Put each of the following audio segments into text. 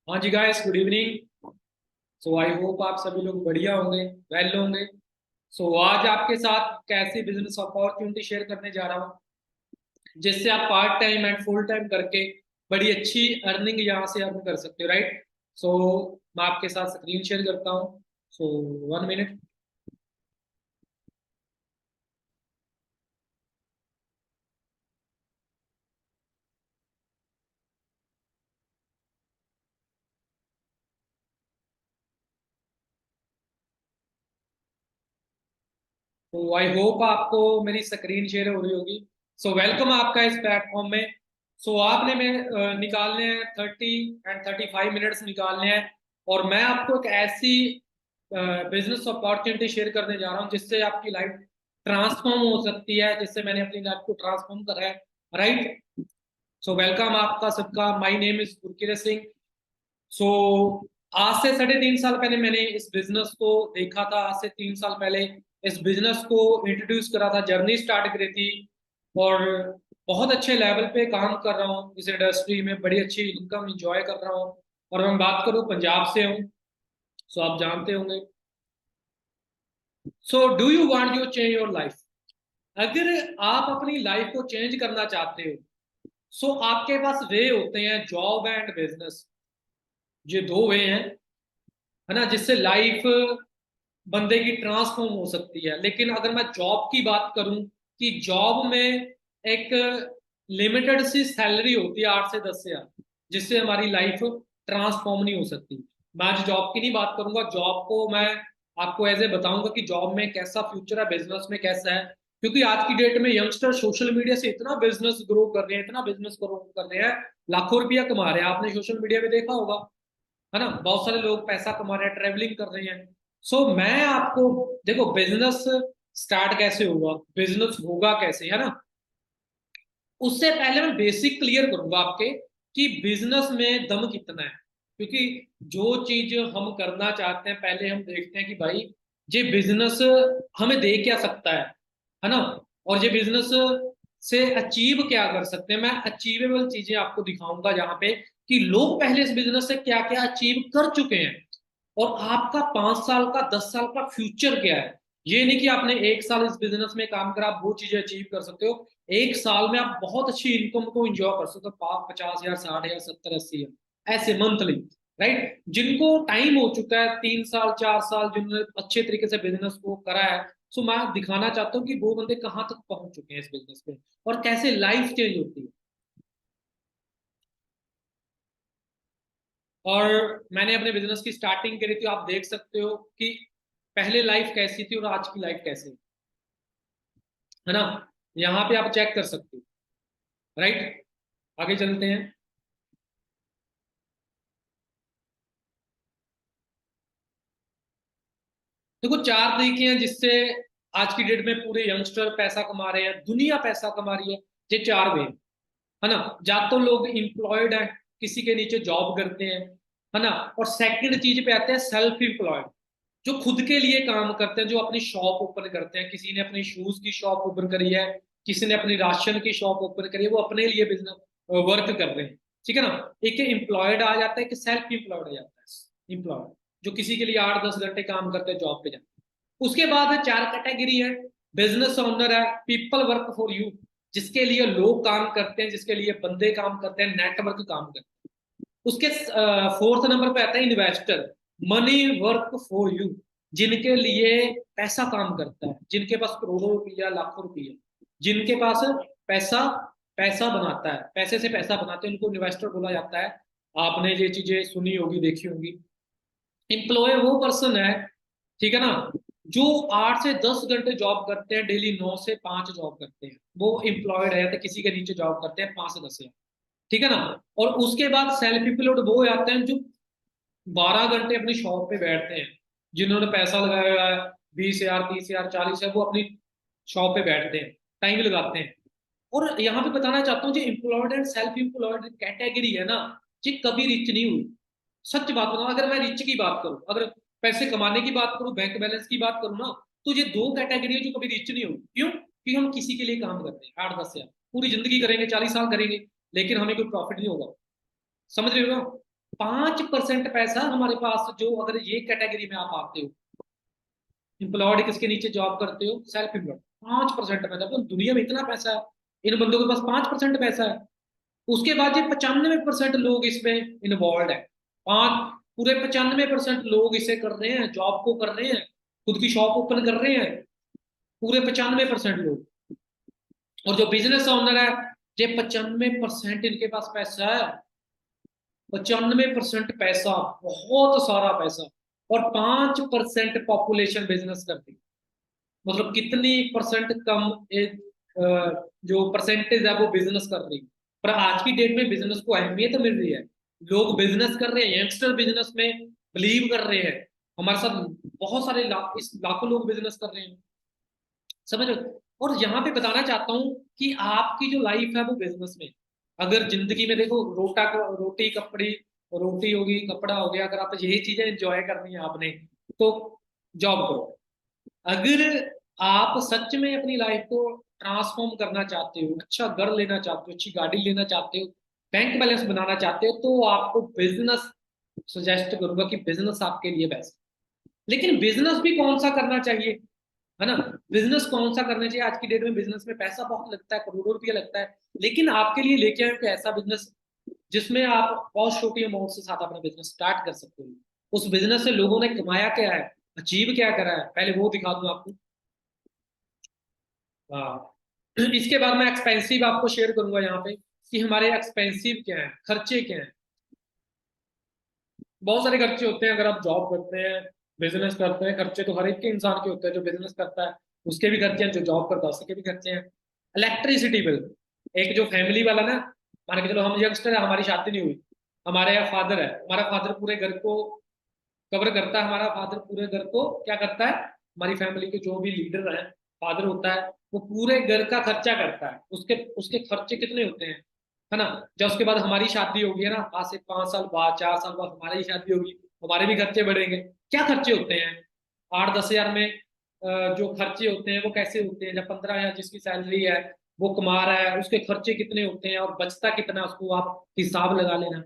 हाँ जी guys, good evening. So I hope आप सभी लोग बढ़िया होंगे, वेल होंगे। सो आज आपके साथ कैसी बिजनेस अपॉर्चुनिटी शेयर करने जा रहा हूँ जिससे आप part time and full time करके बड़ी अच्छी अर्निंग यहाँ से अर्न कर सकते हो, राइट। सो मैं आपके साथ स्क्रीन शेयर करता हूँ। सो 1 मिनट। तो आई होप आपको मेरी स्क्रीन शेयर हो रही होगी। सो वेलकम आपका इस प्लेटफॉर्म में। सो आपने में निकालने हैं 30 एंड 35 मिनट्स निकालने हैं। और मैं आपको एक ऐसी बिजनेस अपॉर्चुनिटी शेयर करने जा रहा हूँ जिससे आपकी लाइफ ट्रांसफॉर्म हो सकती है, जिससे मैंने अपनी लाइफ को ट्रांसफॉर्म करा है, राइट। सो वेलकम आपका सबका। My name is Gurkirat Singh. So आज से 3.5 साल पहले मैंने इस बिजनेस को देखा था। आज से 3 साल पहले इस बिजनेस को इंट्रोड्यूस करा था, जर्नी स्टार्ट करी थी। और बहुत अच्छे लेवल पे काम कर रहा हूँ इस इंडस्ट्री में, बड़ी अच्छी इनकम इंजॉय कर रहा हूँ। और मैं बात करूँ, पंजाब से हूँ। सो आप जानते होंगे। So do you want you change your life? अगर आप अपनी लाइफ को चेंज करना चाहते हो, सो आपके पास वे होते हैं, जॉब एंड बिजनेस। ये दो वे हैं, है ना, जिससे लाइफ बंदे की ट्रांसफॉर्म हो सकती है। लेकिन अगर मैं जॉब की बात करूं, कि जॉब में एक लिमिटेड सी सैलरी होती है, 8 से 10 हजार, जिससे हमारी लाइफ ट्रांसफॉर्म नहीं हो सकती। मैं आज जॉब की नहीं बात करूंगा, जॉब को मैं आपको ऐसे बताऊंगा कि जॉब में कैसा फ्यूचर है, बिजनेस में कैसा है। क्योंकि आज की डेट में यंगस्टर सोशल मीडिया से इतना बिजनेस ग्रो कर रहे हैं, इतना बिजनेस ग्रो कर रहे हैं, लाखों रुपया कमा रहे हैं। आपने सोशल मीडिया पे देखा होगा, है ना, बहुत सारे लोग पैसा कमा रहे हैं, ट्रेवलिंग कर रहे हैं। सो मैं आपको, देखो, बिजनेस स्टार्ट कैसे होगा, बिजनेस होगा कैसे, है ना, उससे पहले मैं बेसिक क्लियर करूंगा आपके कि बिजनेस में दम कितना है। क्योंकि जो चीज हम करना चाहते हैं, पहले हम देखते हैं कि भाई ये बिजनेस हमें दे क्या सकता है ना। और ये बिजनेस से अचीव क्या कर सकते हैं, मैं अचीवेबल चीजें आपको दिखाऊंगा जहां पे कि लोग पहले इस बिजनेस से क्या क्या अचीव कर चुके हैं। और आपका 5 साल का, 10 साल का फ्यूचर क्या है। ये नहीं कि आपने 1 साल इस बिजनेस में काम करा, आप वो चीजें अचीव कर सकते हो। 1 साल में आप बहुत अच्छी इनकम को एंजॉय कर सकते हो, 50 हजार, 60 हजार, 70, 80 हजार, ऐसे मंथली, राइट। जिनको टाइम हो चुका है, 3 साल, 4 साल, जिन्होंने अच्छे तरीके से बिजनेस को करा है, सो मैं दिखाना चाहता हूँ कि वो बंदे कहाँ तक पहुंच चुके हैं इस बिजनेस पे, और कैसे लाइफ चेंज होती है। और मैंने अपने बिजनेस की स्टार्टिंग करी थी, आप देख सकते हो कि पहले लाइफ कैसी थी और आज की लाइफ कैसी है ना। यहाँ पे आप चेक कर सकते हो, राइट। आगे चलते हैं। देखो, 4 तरीके हैं जिससे आज की डेट में पूरे यंगस्टर पैसा कमा रहे हैं, दुनिया पैसा कमा रही है। ये 4 वे, है ना। या तो लोग इंप्लॉयड हैं, किसी के नीचे जॉब करते हैं, है ना। और सेकंड चीज पे आते हैं सेल्फ एम्प्लॉयड, जो खुद के लिए काम करते हैं, जो अपनी शॉप ओपन करते हैं। किसी ने अपनी शूज की शॉप ओपन करी है, किसी ने अपनी राशन की शॉप ओपन करी है, वो अपने लिए बिजनेस वर्क कर रहे हैं, ठीक है ना। एक एम्प्लॉयड आ जाता है, एक सेल्फ एम्प्लॉयड आ जाता है। एम्प्लॉयड जो किसी के लिए 8-10 घंटे काम करते हैं, जॉब पे जाते हैं। उसके बाद 4 कैटेगरी है। बिजनेस ओनर है, पीपल वर्क फॉर यू, जिसके लिए लोग काम करते हैं, जिसके लिए बंदे काम करते हैं, नेटवर्क काम करते हैं। उसके फोर्थ नंबर पे आता है investor, money work for you, जिनके लिए पैसा काम करता है, जिनके पास करोड़ों रुपया, लाखों रुपया, जिनके पास पैसा पैसा बनाता है, पैसे से पैसा बनाते हैं, उनको इन्वेस्टर बोला जाता है। आपने ये चीजें सुनी होगी, देखी होंगी। एम्प्लॉय वो पर्सन है, ठीक है ना, जो 8 से 10 घंटे जॉब करते हैं डेली, 9 से 5 जॉब करते हैं, वो एम्प्लॉयड है, तो किसी के नीचे जॉब करते हैं 5 से 10 हजार, ठीक है ना। और उसके बाद सेल्फ एम्प्लॉयड वो आते हैं जो 12 घंटे अपनी शॉप पे बैठते हैं, जिन्होंने पैसा लगाया हुआ है, 20 हजार, 30 हजार, 40 है, वो अपनी शॉप पे बैठते हैं, टाइम लगाते हैं। और यहाँ पे बताना चाहता हूँ, जो employed and self employed category है ना, ये कभी रिच नहीं हुई। सच बात बताऊं, अगर मैं रिच की बात करूं, अगर पैसे कमाने की बात करूं, बैंक बैलेंस की बात करूं ना, तो ये 2 कैटेगरी है जो कभी रिच नहीं हुई। क्यों? क्योंकि हम किसी के लिए काम करते हैं 8-10 हजार, पूरी जिंदगी करेंगे, 40 साल करेंगे, लेकिन हमें कोई प्रॉफिट नहीं होगा। समझ रहे हो ना? 5% पैसा हमारे पास, जो अगर ये कैटेगरी में आप आते हो, एम्प्लॉयड किसके नीचे जॉब करते हो, सेल्फ एम्प्लॉयड, 5% पैसा, तो दुनिया में इतना पैसा है, इन बंदों के पास 5% पैसा है। उसके बाद ये 95% लोग इसमें इन्वॉल्व है। पांच पूरे 95% लोग इसे कर रहे हैं, जॉब को कर रहे हैं, खुद की शॉप ओपन कर रहे हैं, पूरे 95% लोग। और जो बिजनेस ओनर है, ये 95% इनके पास पैसा है, 95% पैसा, बहुत सारा पैसा। और 5% पॉपुलेशन बिजनेस करती है। मतलब कितनी परसेंट कम जो परसेंटेज है वो बिजनेस कर रही है। पर आज की डेट में बिजनेस को अहमियत मिल रही है, लोग बिजनेस कर रहे हैं, यंगस्टर बिजनेस में बिलीव कर रहे हैं। हमारे साथ बहुत सारे लाखों लोग बिजनेस कर रहे हैं, समझ रहे हो? और यहाँ पे बताना चाहता हूँ कि आपकी जो लाइफ है वो बिजनेस में, अगर जिंदगी में देखो, रोटी कपड़ी, रोटी होगी कपड़ा हो गया, अगर आप यही चीजें एंजॉय करनी है आपने, तो जॉब करो। अगर आप सच में अपनी लाइफ को ट्रांसफॉर्म करना चाहते हो, अच्छा घर लेना चाहते हो, अच्छी गाड़ी लेना चाहते हो, बैंक बैलेंस बनाना चाहते हो, तो आपको बिजनेस सजेस्ट करूंगा कि बिजनेस आपके लिए बेस्ट। लेकिन बिजनेस भी कौन सा करना चाहिए, है ना? बिजनेस कौन सा करना चाहिए? आज की डेट में बिजनेस में पैसा बहुत लगता है, करोड़ों रुपया लगता है। लेकिन आपके लिए लेके आए कि ऐसा बिजनेस जिसमें आप बहुत छोटी अमाउंट से साथ अपना बिजनेस स्टार्ट कर सकते हो। उस बिजनेस से लोगों ने कमाया क्या है, अचीव क्या करा है, पहले वो दिखा दूं आपको। हाँ, इसके बाद मैं एक्सपेंसिव आपको शेयर करूंगा यहाँ पे कि हमारे एक्सपेंसिव क्या है, खर्चे क्या है। बहुत सारे खर्चे होते हैं, अगर आप जॉब करते हैं, बिजनेस करते हैं, खर्चे तो हर एक के इंसान के होते हैं, जो बिजनेस करता है उसके भी खर्चे हैं, जो जॉब करता है उसके भी खर्चे हैं। इलेक्ट्रिसिटी बिल, एक जो फैमिली वाला ना, मान के चलो हम यंगस्टर है, हमारी शादी नहीं हुई, हमारे यहाँ फादर है, हमारा फादर पूरे घर को कवर करता है, हमारा फादर पूरे घर को क्या करता है, हमारी फैमिली के जो भी लीडर है, फादर होता है, वो पूरे घर का खर्चा करता है। उसके उसके खर्चे कितने होते हैं, है ना? जब उसके बाद हमारी शादी होगी, है ना, आज से 5 साल बाद, 4 साल बाद हमारी शादी होगी, हमारे भी खर्चे बढ़ेंगे। क्या खर्चे होते हैं 8-10 हजार में? जो खर्चे होते हैं वो कैसे होते हैं, जब 15 हजार जिसकी सैलरी है वो कमा रहा है, उसके खर्चे कितने होते हैं और बचता कितना, उसको आप हिसाब लगा लेना।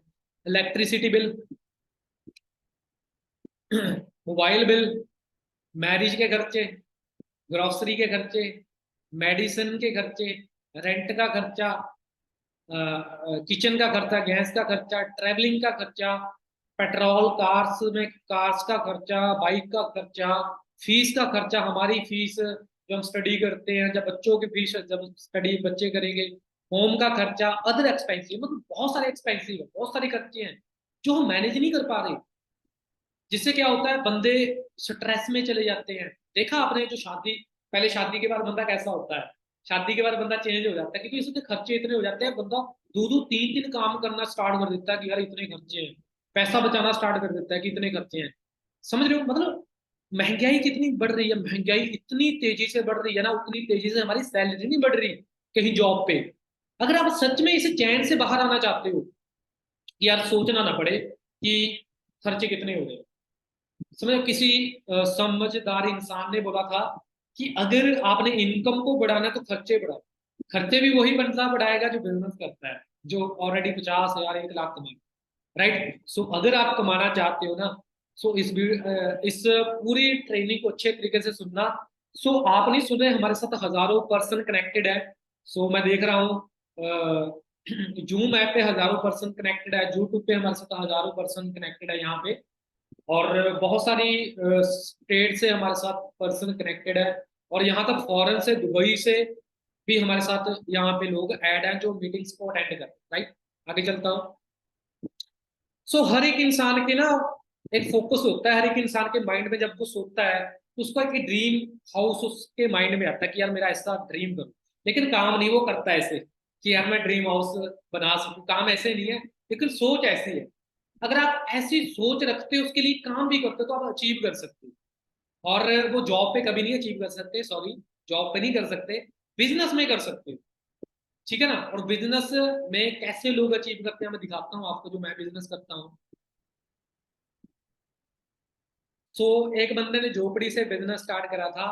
Electricity bill, mobile bill, marriage के खर्चे, ग्रोसरी के खर्चे, मेडिसिन के खर्चे, रेंट का खर्चा, किचन का खर्चा, गैस का खर्चा, ट्रैवलिंग का खर्चा, पेट्रोल, कार्स का खर्चा, बाइक का खर्चा, फीस का खर्चा, हमारी फीस जब हम स्टडी करते हैं, जब बच्चों की फीस जब स्टडी बच्चे करेंगे, होम का खर्चा, अदर एक्सपेंसिव, मतलब बहुत सारे एक्सपेंसिव है, बहुत सारे खर्चे हैं जो हम मैनेज नहीं कर पा रहे। जिससे क्या होता है, बंदे स्ट्रेस में चले जाते हैं। देखा आपने, जो शादी, पहले शादी के बाद बंदा कैसा होता है, शादी के बाद बंदा चेंज हो जाता है, क्योंकि उसके खर्चे इतने हो जाते हैं, बंदा 2-2 3 दिन काम करना स्टार्ट कर देता है कि यार इतने खर्चे हैं, पैसा बचाना स्टार्ट कर देता है कि इतने खर्चे हैं। समझ रहे हो? मतलब महंगाई कितनी बढ़ रही है, महंगाई इतनी तेजी से बढ़ रही है ना, उतनी तेजी से हमारी सैलरी नहीं बढ़ रही कहीं जॉब पे। अगर आप सच में इसे चैन से बाहर आना चाहते हो कि यार सोचना ना पड़े कि खर्चे कितने हो गए, समझो किसी समझदार इंसान ने बोला था कि अगर आपने इनकम को बढ़ाना है तो खर्चे बढ़ाओ। खर्चे भी वही बंदा बढ़ाएगा जो बिजनेस करता है, जो ऑलरेडी 50 हजार 1 लाख कमाए, राइट? सो अगर आप कमाना चाहते हो ना, सो इस पूरी ट्रेनिंग को अच्छे तरीके से सुनना। सो आप नहीं सुने, हमारे साथ हजारों पर्सन कनेक्टेड है। सो मैं देख रहा हूँ जूम ऐप पे हजारों पर्सन कनेक्टेड है, यूट्यूब पे हमारे साथ हजारों पर्सन कनेक्टेड है यहाँ पे। और बहुत सारी स्टेट से हमारे साथ पर्सन कनेक्टेड है, और यहाँ तक फॉरेन से, दुबई से भी हमारे साथ यहाँ पे लोग ऐड हैं जो मीटिंग्स को अटेंड कर, राइट? आगे चलता हूँ। सो हर एक इंसान के ना एक फोकस होता है, हर एक इंसान के माइंड में जब वो सोचता है तो उसका एक ड्रीम हाउस उसके माइंड में आता है कि यार मेरा ऐसा ड्रीम करूं। लेकिन काम नहीं वो करता ऐसे कि यार मैं ड्रीम हाउस बना सकूं, काम ऐसे नहीं है, लेकिन सोच ऐसी है। अगर आप ऐसी सोच रखते हो, उसके लिए काम भी करते हो, तो आप अचीव कर सकते हो। और वो जॉब पे कभी नहीं अचीव कर सकते, सॉरी, जॉब पे नहीं कर सकते, बिजनेस में कर सकते हो, ठीक है ना? और बिजनेस में कैसे लोग अचीव करते हैं मैं दिखाता हूँ आपको, जो मैं बिजनेस करता हूँ। सो एक बंदे ने झोपड़ी से बिजनेस स्टार्ट करा था,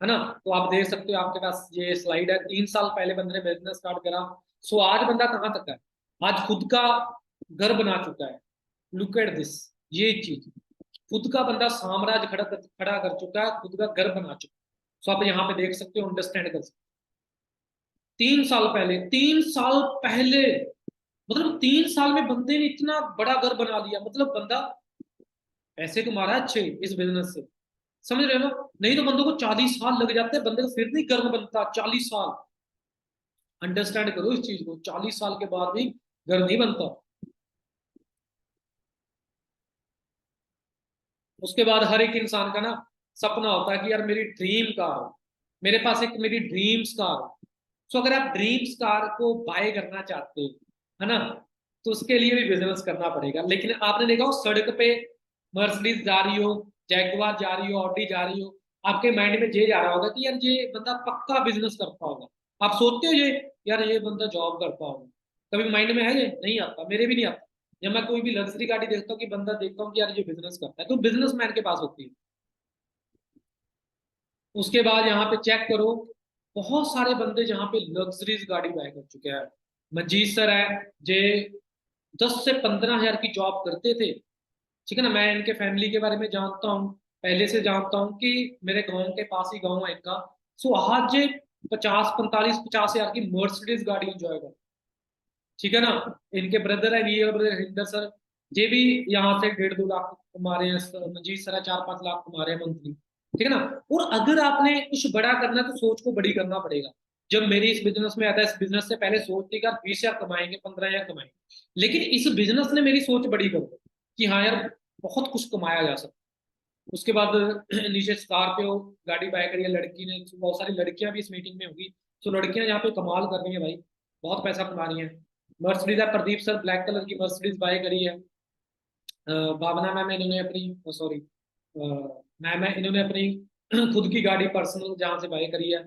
है ना? तो आप देख सकते हो, आपके पास ये स्लाइड है, 3 साल पहले बंदे ने बिजनेस स्टार्ट करा। सो आज बंदा कहाँ तक है, आज खुद का घर बना चुका है, लुक एट दिस, ये चीज, खुद का बंदा साम्राज्य खड़ा कर चुका है, खुद का घर बना चुका है। सो आप यहाँ पे देख सकते हो, अंडरस्टैंड कर सकते हो। 3 साल पहले, 3 साल पहले, मतलब 3 साल में बंदे ने इतना बड़ा घर बना लिया, मतलब बंदा पैसे कमा रहा है अच्छे इस बिजनेस से, समझ रहे हो ना? नहीं तो बंदों को 40 साल लग जाते हैं, बंदे को फिर नहीं घर बनता 40 साल। अंडरस्टैंड करो इस चीज को, 40 साल के बाद भी घर नहीं बनता। उसके बाद हर एक इंसान का ना सपना होता है कि यार मेरी ड्रीम कार हो, मेरे पास एक मेरी ड्रीम्स कार हो। सो अगर आप ड्रीम्स कार को बाय करना चाहते हो, है ना, तो उसके लिए भी बिजनेस करना पड़ेगा। लेकिन आपने देखा हो सड़क पे मर्सिडीज जा रही हो, जैगवार जा रही हो, ऑडी जा रही हो, आपके माइंड में ये जा रहा होगा कि यार ये बंदा पक्का बिजनेस करता होगा। आप सोचते हो ये, यार ये बंदा जॉब करता होगा, कभी माइंड में है? ये नहीं आता, मेरे भी नहीं आता। जब मैं कोई भी लग्जरी गाड़ी देखता हूँ कि बंदा देखता हूँ कि यार ये बिजनेस करता है, तो बिजनेसमैन के पास होती है। उसके बाद यहाँ पे चेक करो, बहुत सारे बंदे जहाँ पे लग्जरीज गाड़ी बाय कर चुके हैं। मंजीत सर है, जे 10 से 15 हजार की जॉब करते थे, ठीक है ना, मैं इनके फैमिली के बारे में जानता हूँ, पहले से जानता हूँ कि मेरे गांव के पास ही गांव है इनका। सो आज ये 50 45 50 हजार की मर्सिडीज गाड़ी इंजॉय कर, ठीक है ना। इनके ब्रदर है, रियल ब्रदर हरिंदर सर, ये भी यहाँ से 1.5 2 लाख कमा रहे हैं, मंजीत सर 4 5 लाख कमा रहे हैं मंथली, ठीक है ना। और अगर आपने कुछ बड़ा करना है तो सोच को बड़ी करना पड़ेगा। जब मेरी इस बिजनेस में आता है, इस बिजनेस से पहले सोच थी कि यार 20 हजार कमाएंगे, 15 हजार कमाएंगे, लेकिन इस बिजनेस ने मेरी सोच बड़ी कर दी कि हाँ यार बहुत कुछ कमाया जा सकता है। उसके बाद नीचे स्कॉर्पियो गाड़ी बाय करी है लड़की ने, बहुत सारी लड़कियां भी इस मीटिंग में होगी। तो लड़कियां यहाँ पे कमाल कर रही हैं भाई, बहुत पैसा कमा रही हैं। मर्सिडीज है, प्रदीप सर ब्लैक कलर की मर्सिडीज बाय करी है। भावना मैम इन्होंने अपनी, सॉरी मैम है, इन्होंने अपनी खुद की गाड़ी पर्सनल जहाँ से बाय करी है।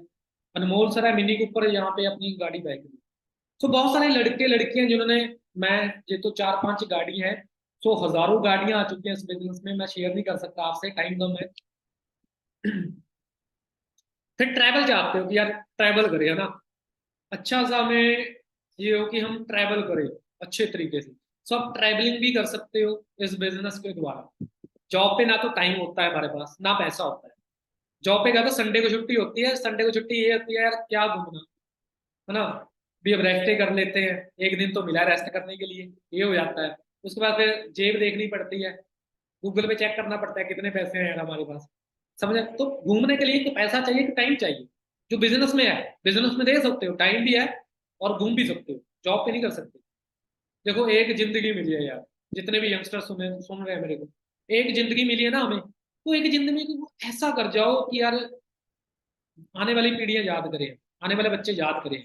अनमोल सर है, मिनी कूपर यहाँ पे अपनी गाड़ी बाय करी। तो बहुत सारे लड़के लड़कियां जिन्होंने, मैं, ये तो 4 5 गाड़ी हैं, सो हजारों गाड़ियां आ चुकी हैं इस बिजनेस में, मैं शेयर नहीं कर सकता आपसे, टाइम कम है। फिर ट्रैवल चाहते हो कि यार ट्रैवल करें, है ना, अच्छा सा हमें ये हो कि हम ट्रैवल करें अच्छे तरीके से। सो आप ट्रैवलिंग भी कर सकते हो इस बिजनेस के द्वारा। जॉब पे ना तो टाइम होता है हमारे पास, ना पैसा होता है। जॉब पे क्या, तो संडे को छुट्टी होती है, संडे को छुट्टी ये होती है यार क्या घूमना, है ना, भी अब रेस्ट कर लेते हैं, एक दिन तो मिला रेस्ट करने के लिए, ये हो जाता है। उसके बाद फिर जेब देखनी पड़ती है, गूगल पे चेक करना पड़ता है कितने पैसे हैं यार हमारे पास, समझ। तो घूमने के लिए तो पैसा चाहिए कि टाइम चाहिए? जो बिजनेस में है, बिजनेस में दे सकते हो, टाइम भी है और घूम भी सकते हो, जॉब पे नहीं कर सकते। देखो एक जिंदगी मिली है यार, जितने भी यंगस्टर सुन रहे हैं मेरे को, एक जिंदगी मिली है ना हमें, तो एक जिंदगी को ऐसा कर जाओ कि यार आने वाली पीढ़ियां याद करें, आने वाले बच्चे याद करें।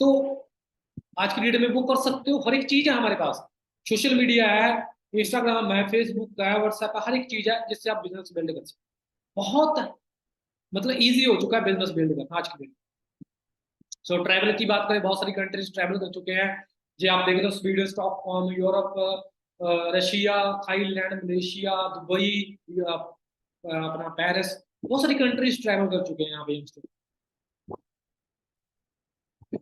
तो आज की डेट में वो कर सकते हो, हर एक चीज है हमारे पास, सोशल मीडिया है, इंस्टाग्राम है, फेसबुक है, व्हाट्सएप है, हर एक चीज है जिससे आप बिजनेस बिल्ड कर सकते हो। बहुत मतलब इजी हो चुका है बिजनेस बिल्ड करना आज की डेट। सो ट्रैवल की बात करें, बहुत सारी कंट्रीज ट्रैवल कर चुके हैं। जी आप देख रहे हो, Sweden, Stockholm, Europe, Russia, Thailand, Malaysia, Dubai, अपना पेरिस, बहुत सारी कंट्रीज ट्रैवल कर चुके हैं यहाँ पे youngster।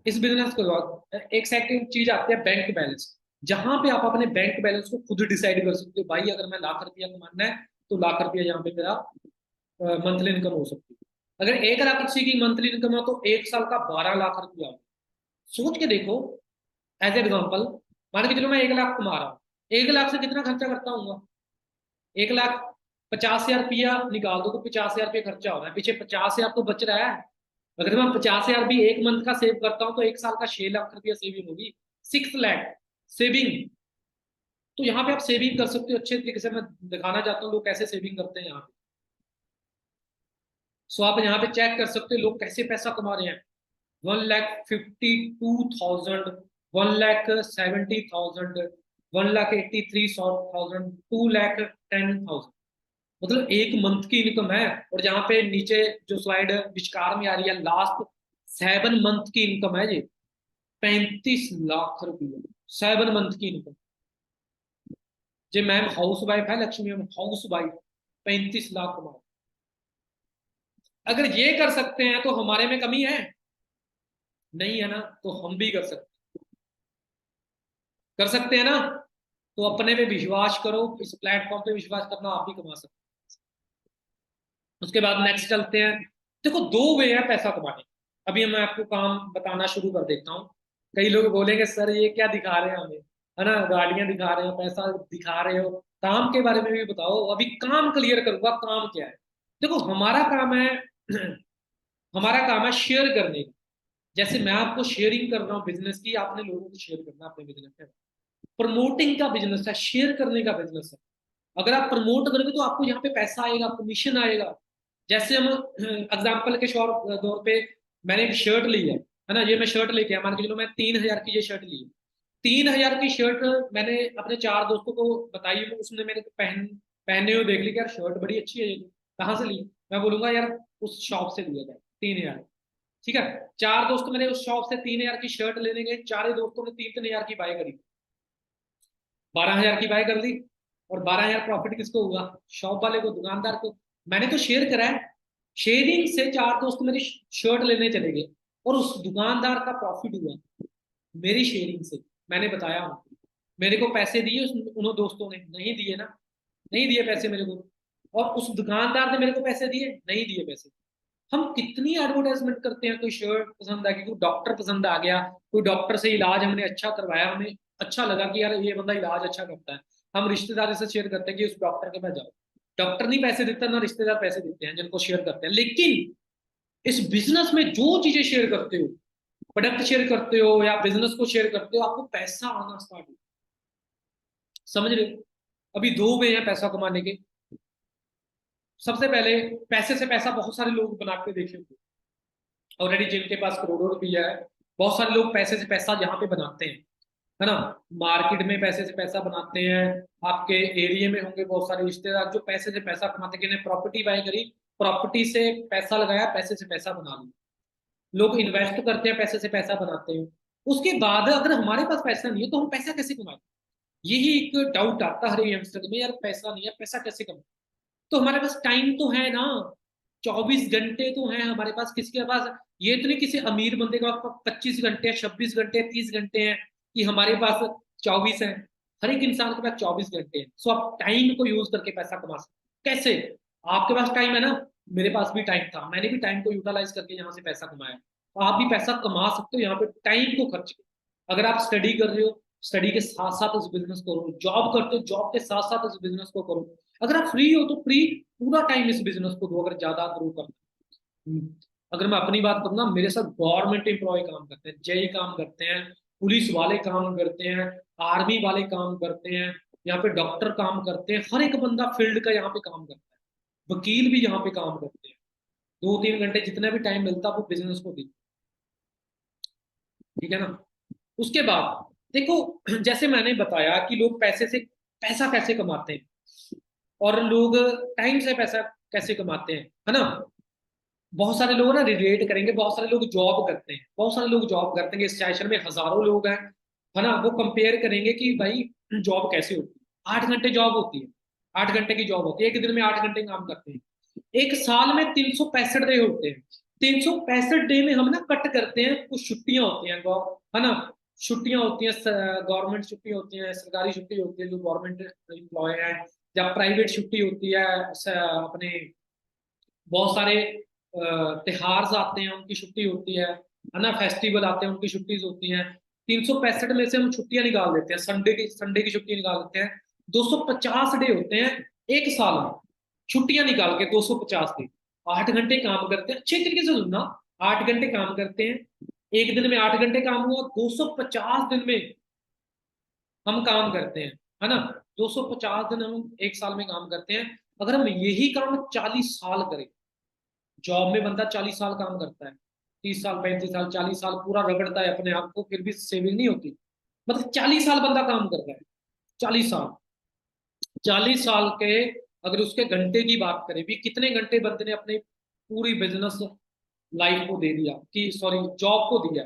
इस बिजनेस के बाद एक सेकंड चीज आती है बैंक बैलेंस, जहां पे आप अपने बैंक बैलेंस को खुद डिसाइड कर सकते हो, भाई अगर मैं लाख रुपया कमाना है तो लाख रुपया यहाँ पे मेरा मंथली इनकम हो सकती है। अगर 1 लाख किसी की मंथली इनकम हो तो 1 साल का 12 लाख रुपया हो। सोच के देखो, एज एग्जाम्पल, मान के चलो मैं 1 लाख कमा रहा हूँ, 1 लाख से कितना खर्चा करता हूँ? 1 लाख 50 हजार रुपया निकाल दो तो 50 हजार रुपया खर्चा हो रहा है, पीछे 50 हजार तो बच रहा है। अगर मैं 50 हजार भी एक मंथ का सेव करता हूँ तो 1 साल का 6 लाख रुपया सेविंग होगी, 6 लाख सेविंग। तो यहाँ पे आप सेविंग कर सकते हो अच्छे तरीके से, मैं दिखाना चाहता हूँ लोग कैसे सेविंग करते हैं यहाँ पे। सो आप यहाँ पे चेक कर सकते हो लोग कैसे पैसा कमा रहे हैं। 1,52,000, 1,70,000, 1,83,000, 2,10,000, मतलब एक मंथ की इनकम है। और जहाँ पे नीचे जो स्लाइड विचकार में आ रही है, लास्ट 7 मंथ की इनकम है ये, 35 लाख रुपये, 7 मंथ की इनकम। जी मैम हाउस वाइफ है, Lakshmi ma'am house wife, 35 lakh कमा। अगर ये कर सकते हैं तो हमारे में कमी है? नहीं है ना, तो हम भी कर सकते हैं ना। तो अपने पे विश्वास करो, इस प्लेटफॉर्म पे विश्वास करना, आप भी कमा सकते हो। उसके बाद नेक्स्ट चलते हैं। देखो, दो वे है पैसा कमाने के। अभी मैं आपको काम बताना शुरू कर देता हूँ। कई लोग बोलेंगे सर ये क्या दिखा रहे हैं हमें, है ना, गाड़ियां दिखा रहे हो, पैसा दिखा रहे हो, काम के बारे में भी बताओ। अभी काम क्लियर करूंगा, काम क्या है। देखो, हमारा काम है हमारा काम है शेयर करने का। जैसे मैं आपको शेयरिंग कर रहा हूँ बिजनेस की, आपने लोगों को शेयर करना अपने बिजनेस में। प्रमोटिंग का बिजनेस है, शेयर करने का बिजनेस है। अगर आप प्रमोट करोगे तो आपको यहाँ पे पैसा आएगा, कमीशन आएगा। जैसे हम एग्जाम्पल के तौर पे, मैंने एक शर्ट ली है ना, ये मैं शर्ट लेके आया, मान के चलो मैं 3,000 की ये शर्ट ली है। 3,000 की शर्ट मैंने अपने 4 दोस्तों को बताई, उसने मेरे को पहने हुए देख ली कि यार शर्ट बड़ी अच्छी है, ये कहाँ से ली। मैं बोलूंगा यार उस शॉप से लिया था 3,000। ठीक है, 4 दोस्त मेरे उस शॉप से 3,000 की शर्ट लेने गए, 4 दोस्तों ने 3,000 की बाय करी, 12,000 की बाय कर ली। और 12,000 प्रॉफिट किसको हुआ? शॉप वाले को, दुकानदार को। मैंने तो शेयर करा है। शेयरिंग से 4 दोस्त मेरी शर्ट लेने चले गए, और उस दुकानदार का प्रॉफिट हुआ मेरी शेयरिंग से। मैंने बताया उनको, मेरे को पैसे दिए उन दोस्तों ने? नहीं दिए ना, नहीं दिए पैसे मेरे को। और उस दुकानदार ने मेरे को पैसे दिए? नहीं दिए पैसे। हम कितनी एडवर्टाइजमेंट करते हैं, कोई शर्ट पसंद आ गई, कोई डॉक्टर पसंद आ गया, कोई डॉक्टर से इलाज हमने अच्छा करवाया, हमें अच्छा लगा कि यार ये बंदा इलाज अच्छा करता है, हम रिश्तेदार से शेयर करते हैं कि उस डॉक्टर के पास जाओ। डॉक्टर नहीं पैसे देता, ना रिश्तेदार पैसे देते हैं जिनको शेयर करते हैं। लेकिन इस बिजनेस में जो चीजें शेयर करते हो, प्रोडक्ट शेयर करते हो या बिजनेस को शेयर करते हो, आपको पैसा आना स्टार्ट हो। समझ रहे हो? अभी दो वे हैं पैसा कमाने के। सबसे पहले, पैसे से पैसा बहुत सारे लोग बनाते देखे होंगे ऑलरेडी, जिनके पास करोड़ों रुपया है। बहुत सारे लोग पैसे से पैसा यहाँ पे बनाते हैं, है ना। मार्केट में पैसे से पैसा बनाते हैं। आपके एरिया में होंगे बहुत सारे रिश्तेदार जो पैसे से पैसा कमाते हैं, किन्हें प्रॉपर्टी बाय करी, प्रॉपर्टी से पैसा लगाया, पैसे से पैसा बना लिया। लोग इन्वेस्ट करते हैं, पैसे से पैसा बनाते हैं। उसके बाद अगर हमारे पास पैसा नहीं है तो हम पैसा कैसे कमाएं? यही एक डाउट आता है हर यंगस्टर में, यार पैसा नहीं है, पैसा कैसे कमाएं? तो हमारे पास टाइम तो है ना, 24 घंटे तो है हमारे पास। किसके पास? ये तो नहीं किसी अमीर बंदे के पास 25 घंटे, 26 घंटे, 30 घंटे हैं कि हमारे पास 24 है। हर एक इंसान के पास 24 घंटे हैं। सो आप टाइम को यूज करके पैसा कमा सकते हैं। कैसे? आपके पास टाइम है ना, मेरे पास भी टाइम था, मैंने भी टाइम को यूटिलाइज करके यहाँ से पैसा कमाया। तो आप भी पैसा कमा सकते हो यहाँ पे टाइम को खर्च के। अगर आप स्टडी कर रहे हो, स्टडी के साथ साथ इस बिजनेस को करो। जॉब करते हो, जॉब के साथ साथ इस बिजनेस को करो। अगर आप फ्री हो तो फ्री पूरा टाइम इस बिजनेस को दो, अगर ज्यादा ग्रो करते हो। अगर मैं अपनी बात करूँ ना, मेरे साथ गवर्नमेंट एम्प्लॉय काम करते हैं, जेई काम करते हैं, पुलिस वाले काम करते हैं, आर्मी वाले काम करते हैं, यहाँ पे डॉक्टर काम करते हैं, हर एक बंदा फील्ड का यहाँ पे काम करता है। वकील भी यहाँ पे काम करते हैं। 2-3 घंटे जितना भी टाइम मिलता है वो बिजनेस को दी। ठीक है ना। उसके बाद देखो, जैसे मैंने बताया कि लोग पैसे से पैसा कैसे कमाते हैं, और लोग टाइम से पैसा कैसे कमाते हैं, है ना। बहुत सारे लोग ना रिलेट करेंगे, बहुत सारे लोग जॉब करते हैं, बहुत सारे लोग जॉब करते हैं, इस सेशन में हजारों लोग हैं, है ना। वो कंपेयर करेंगे कि भाई जॉब कैसे होती है। 8 घंटे जॉब होती है, 8 घंटे की जॉब होती है, एक दिन में 8 घंटे काम करते हैं। एक साल में 365 डे होते हैं। 365 डे में हम ना कट करते हैं, कुछ छुट्टियां होती हैं, है ना। छुट्टियां होती हैं, गवर्नमेंट छुट्टी होती है, सरकारी छुट्टी होती है जो गवर्नमेंट एम्प्लॉय है, या प्राइवेट छुट्टी होती है। अपने बहुत सारे त्योहार आते हैं, उनकी छुट्टी होती है ना। फेस्टिवल आते हैं, उनकी छुट्टीज होती हैं। 365 में से हम छुट्टियां निकाल देते हैं, संडे की छुट्टी निकाल देते हैं। 250 डे होते हैं एक साल में। छुट्टियां निकाल के 250 दिन, 8 घंटे काम करते हैं। अच्छे तरीके से सुनना, 8 घंटे काम करते हैं। एक दिन में 8 घंटे काम हुआ, 250 दिन में हम काम करते हैं, है ना। 250 दिन हम एक साल में काम करते हैं। अगर हम यही काम 40 साल करें, जॉब में बंदा 40 साल काम करता है, 30 साल, 35 साल, 40 साल पूरा रगड़ता है अपने आप को, फिर भी सेविंग नहीं होती। मतलब 40 साल बंदा काम कर रहा है, 40 साल। 40 साल के अगर उसके घंटे की बात करें भी, कितने घंटे बंदे ने अपने पूरी बिजनेस लाइफ को दे दिया, कि सॉरी जॉब को दिया।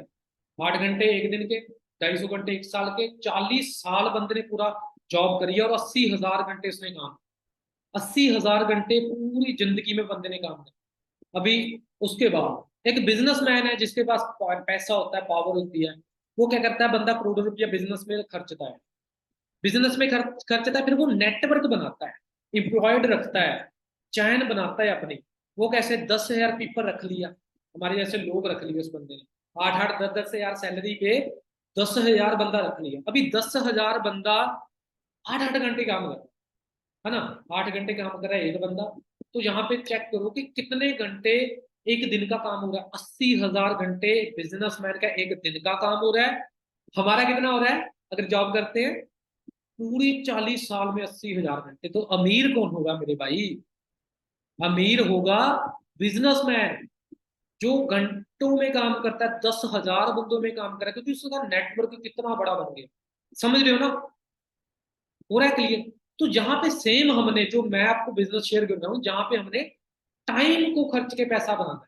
8 घंटे एक दिन के, 250 घंटे एक साल के, 40 साल बंदे ने पूरा जॉब करी है, और 80,000 घंटे उसने काम, 80,000 घंटे पूरी जिंदगी में बंदे ने काम किया। अभी उसके बाद एक बिजनेसमैन है जिसके पास पैसा होता है, पावर होती है, वो क्या करता है, बंदा करोड़ों रुपया बिजनेस में खर्चता है। बिजनेस में खर्चता है, फिर वो नेटवर्क बनाता है, एम्प्लॉयड रखता है, चैन बनाता है अपनी। वो कैसे 10,000 पीपल रख लिया, हमारे जैसे लोग रख लिए उस बंदे ने, 8-8 10-10 हजार सैलरी पे 10,000 बंदा रख लिया। अभी 10,000 बंदा 8-8 घंटे काम कर रहा है ना, 8 घंटे काम कर रहा है एक बंदा। तो यहाँ पे चेक करो कि कितने घंटे एक दिन का काम हो रहा है। 80,000 घंटे बिजनेसमैन का एक दिन का काम हो रहा है। हमारा कितना हो रहा है अगर जॉब करते हैं, पूरी 40 साल में 80,000 घंटे। तो अमीर कौन होगा मेरे भाई? अमीर होगा बिजनेसमैन जो घंटों में काम करता है, 10,000 बंदों में काम कर रहा है, क्योंकि उसका नेटवर्क कितना बड़ा बन गया। समझ रहे हो ना? हो रहा है क्लियर? तो जहां पे सेम हमने, जो मैं आपको बिजनेस शेयर कर रहा हूं, जहां पे हमने टाइम को खर्च के पैसा बनाना